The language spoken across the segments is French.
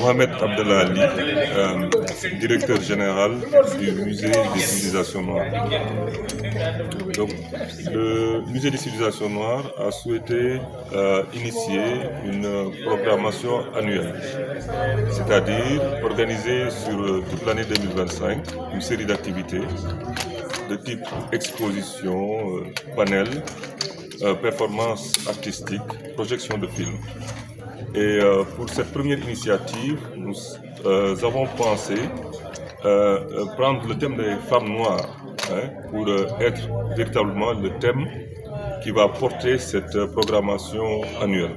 Mohamed Abdallah Ali, directeur général du musée des civilisations noires. Donc, le musée des civilisations noires a souhaité initier une programmation annuelle, c'est-à-dire organiser sur toute l'année 2025 une série d'activités de type exposition, panel, performance artistique, projection de films. Et pour cette première initiative, nous avons pensé prendre le thème des femmes noires pour être véritablement le thème qui va porter cette programmation annuelle.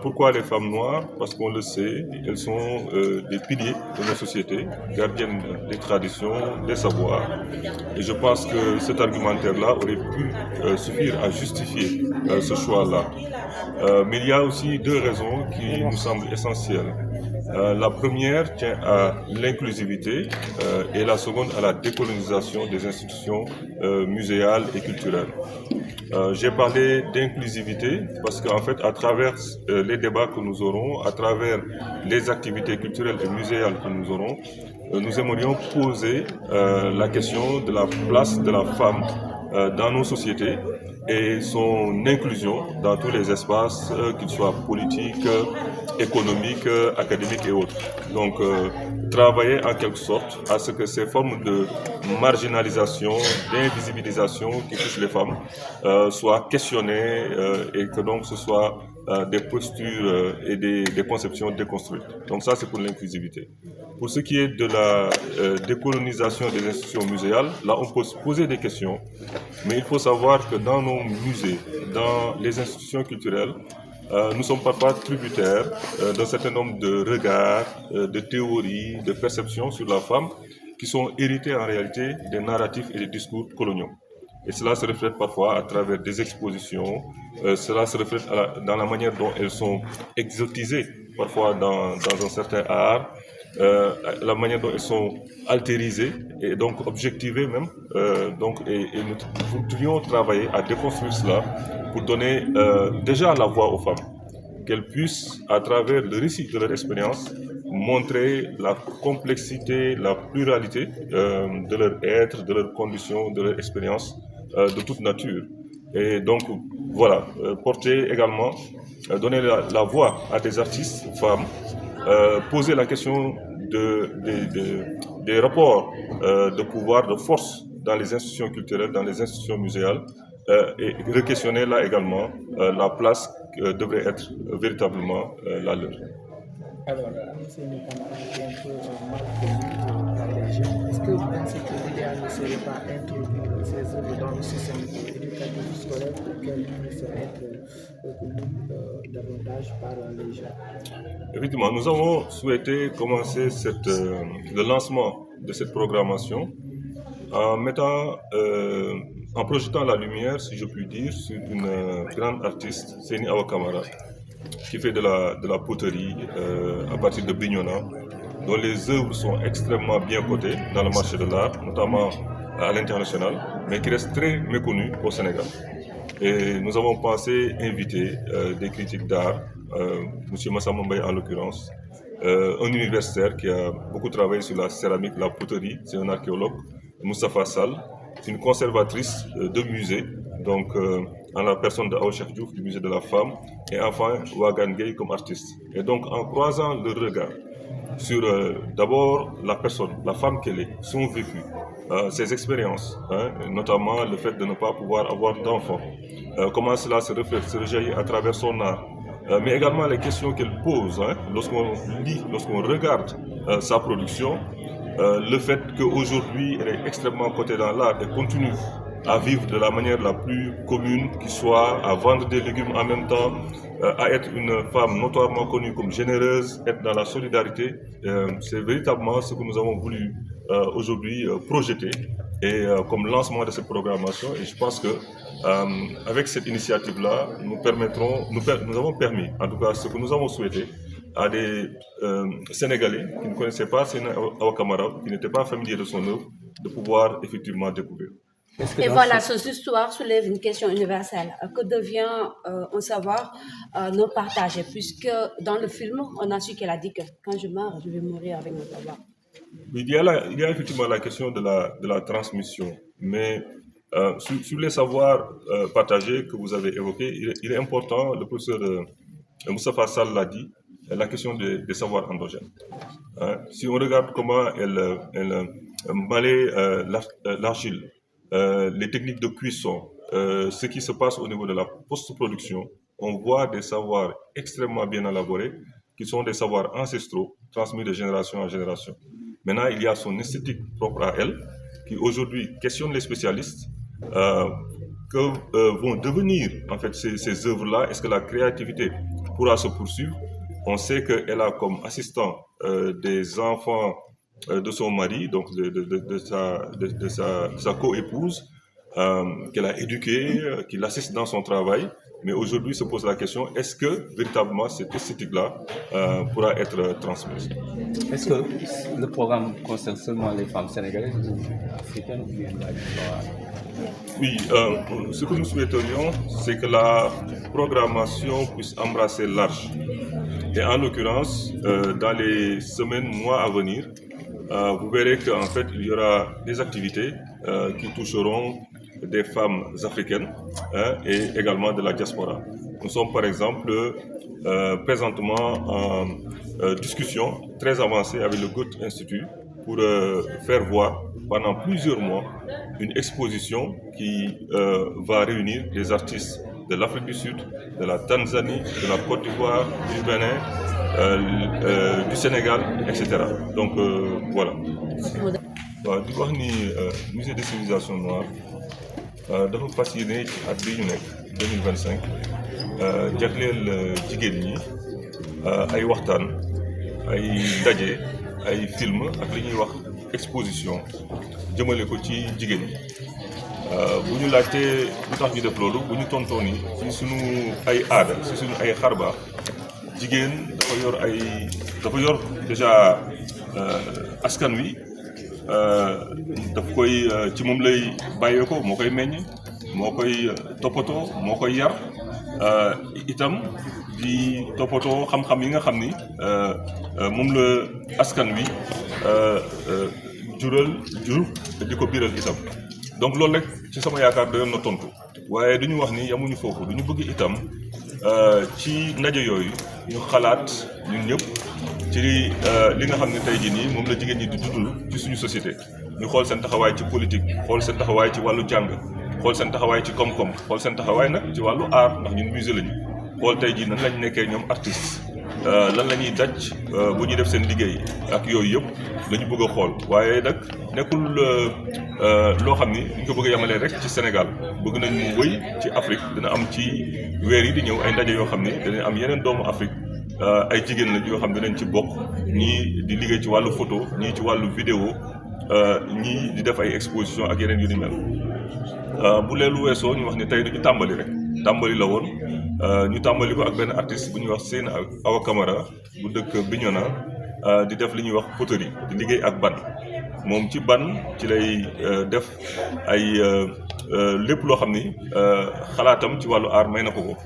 Pourquoi les femmes noires? Parce qu'on le sait, elles sont des piliers de nos sociétés, gardiennes des traditions, des savoirs. Et je pense que cet argumentaire-là aurait pu suffire à justifier ce choix-là. Mais il y a aussi deux raisons qui nous semblent essentielles. La première tient à l'inclusivité et la seconde à la décolonisation des institutions muséales et culturelles. J'ai parlé d'inclusivité parce qu'en fait, à travers les débats que nous aurons, à travers les activités culturelles et muséales que nous aurons, nous aimerions poser la question de la place de la femme dans nos sociétés et son inclusion dans tous les espaces, qu'ils soient politiques, économiques, académiques et autres. Donc, travailler en quelque sorte à ce que ces formes de marginalisation, d'invisibilisation qui touchent les femmes soient questionnées et que donc ce soit des postures et des conceptions déconstruites. Donc ça, c'est pour l'inclusivité. Pour ce qui est de la décolonisation des institutions muséales, là, on peut se poser des questions, mais il faut savoir que dans nos musées, dans les institutions culturelles, nous sommes parfois tributaires d'un certain nombre de regards, de théories, de perceptions sur la femme qui sont héritées en réalité des narratifs et des discours coloniaux. Et cela se reflète parfois à travers des expositions, cela se reflète dans la manière dont elles sont exotisées, parfois dans un certain art, la manière dont elles sont altérisées et donc objectivées même. Et nous devrions travailler à déconstruire cela pour donner déjà la voix aux femmes, qu'elles puissent, à travers le récit de leur expérience, montrer la complexité, la pluralité de leur être, de leurs conditions, de leur expérience de toute nature. Et donc, voilà, porter également, donner la voix à des artistes femmes, poser la question des rapports de pouvoir, de force dans les institutions culturelles, dans les institutions muséales, et re-questionner là également la place devrait être véritablement la leur. Alors, c'est une camarade qui est un peu mal connue par les jeunes. Est-ce que vous pensez que l'idéal ne serait pas introduire ces œuvres dans le système éducatif scolaire pour qu'elles puissent être connues davantage par les jeunes? Effectivement, nous avons souhaité commencer le lancement de cette programmation en projetant la lumière, si je puis dire, sur une grande artiste, Seni Awa Kamara, qui fait de la poterie à partir de Bignona, dont les œuvres sont extrêmement bien cotées dans le marché de l'art, notamment à l'international, mais qui reste très méconnue au Sénégal. Et nous avons pensé inviter des critiques d'art, M. Massamba Mbaye en l'occurrence, un universitaire qui a beaucoup travaillé sur la céramique, la poterie, c'est un archéologue, Moustapha Sall, une conservatrice de musée, donc en la personne de Awa Cheikh Diouf du musée de la femme, et enfin Wagan Gueye comme artiste. Et donc en croisant le regard sur d'abord la personne, la femme qu'elle est, son vécu, ses expériences, notamment le fait de ne pas pouvoir avoir d'enfants, comment cela se reflète, se rejaillit à travers son art, mais également les questions qu'elle pose lorsqu'on lit, lorsqu'on regarde sa production, le fait qu'aujourd'hui elle est extrêmement cotée dans l'art et continue à vivre de la manière la plus commune qui soit, à vendre des légumes en même temps, à être une femme notoirement connue comme généreuse, être dans la solidarité, c'est véritablement ce que nous avons voulu aujourd'hui projeter et comme lancement de cette programmation. Et je pense que avec cette initiative-là, nous avons permis, en tout cas ce que nous avons souhaité, à des Sénégalais qui ne connaissaient pas Seni Awa Kamara, qui n'étaient pas familiers de son œuvre, de pouvoir effectivement découvrir. Et voilà, cette histoire soulève une question universelle. Que devient un savoir non partagé? Puisque dans le film, on a su qu'elle a dit que quand je meurs, je vais mourir avec mon savoir. Il y a effectivement la question de la transmission, mais sur les savoirs partagés que vous avez évoqués, il est important, le professeur Moustapha Sall l'a dit, la question des savoirs endogènes. Hein. Si on regarde comment elle malaie l'argile, les techniques de cuisson, ce qui se passe au niveau de la post-production, on voit des savoirs extrêmement bien élaborés, qui sont des savoirs ancestraux, transmis de génération en génération. Maintenant, il y a son esthétique propre à elle, qui aujourd'hui questionne les spécialistes, que vont devenir en fait ces œuvres-là. Est-ce que la créativité pourra se poursuivre? On sait qu'elle a comme assistant des enfants de son mari, donc de sa co-épouse, qu'elle a éduqué, qui l'assiste dans son travail. Mais aujourd'hui se pose la question, est-ce que véritablement cette esthétique-là pourra être transmise? Est-ce que le programme concerne seulement les femmes sénégalaises ou africaines ou bien la diaspora? Oui, ce que nous souhaiterions, c'est que la programmation puisse embrasser large. Et en l'occurrence, dans les semaines, mois à venir, vous verrez qu'en fait, il y aura des activités qui toucheront des femmes africaines et également de la diaspora. Nous sommes par exemple présentement en discussion très avancée avec le Goethe Institut pour faire voir pendant plusieurs mois une exposition qui va réunir des artistes de l'Afrique du Sud, de la Tanzanie, de la Côte d'Ivoire, du Bénin, du Sénégal, etc. Donc voilà. waaw di wax ni musée des civilisations noires dafa fas yéene ci at bi ñu nekk 2025 jagleel jigéen ñi ay waxtaan ay daje ay film ak li ñuy wax exposition jëmale ko ci jigéen ñi bu ñu laajtee lu tax ñu def loolu bu ñu tontoo ni ci suñu ay aada ci suñu ay xarbaax jigéen dafa yor déjà askan wi daf koy ci moom lay bàyyee ko moo koy meññ moo koy toppatoo moo koy yar itam di toppatoo xam-xam yi nga xam ni moom la askan wi jur di ko biral itam donc loolu rek ci sama yaakaar doyoon na tontu waaye du ñu wax ni yamuñu foofu du ñu bëgg itam ci ndaje yooyu ñu xalaat ñun ñëpp ci li nga xam ne tey jii nii moom la jigéen ñi di dund ci suñu société ñu xool seen taxawaay ci politique xool seen taxawaay ci wàllu jàng xool seen taxawaay ci koom-koom xool seen taxawaay nag ci wàllu art ndax ñun musée lañu xool tey jii nan lañ nekkee ñoom artiste lan la ñuy daj bu ñuy def seen liggéey ak yooyu yëpp la ñu bëgg a xool waaye nag nekkul loo xam ni ñu ko bëgg a yemalee rek ci Sénégal bëgg nañ mu wëy ci Afrique dina am ci weer yi di ñëw ay ndaje yoo xam ni dinañ am yeneen doomu Afrique ay jigéen la yoo xam ne dinañ ci bokk ñii di liggéey ci wàllu photo ñii ci wàllu vidéo ñii di def ay exposition ak yeneen yu ni mel bu leelu weesoo ñu wax ni tey duñu tàmbali rek tàmbali la woon ñu tàmbali ko ak benn artiste bu ñuy wax Seyna Awa Camara bu dëkk Bignona di def li ñuy wax poterie di liggéey ak ban moom ci ban ci lay def ay lépp loo xam ni xalaatam ci wàllu art may na ko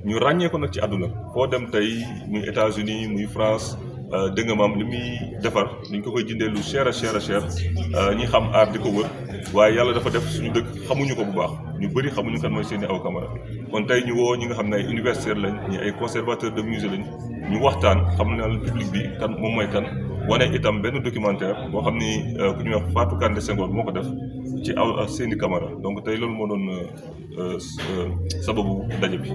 ñu ràññee ko nag ci àdduna foo dem tey muy États-Unis muy France dégg nga maam li muy defar ni ñu ko koy jëndee lu cher a cher a cher ñi xam art di ko wër waaye yàlla dafa def suñu dëkk xamuñu ko bu baax ñu bëri xamuñu kan mooy Seyna Awa Camara kon tey ñu woo ñi nga xam ne ay universitaires lañ ñi ay conservateurs de musée lañ ñu waxtaan xam ne public bi kan moom mooy kan wane itam benn documentaire boo xam ni ku ñuy wax Fatou Kandé Senghor moo ko def ci Seyna Camara donc tey loolu moo doon sababu daje bi.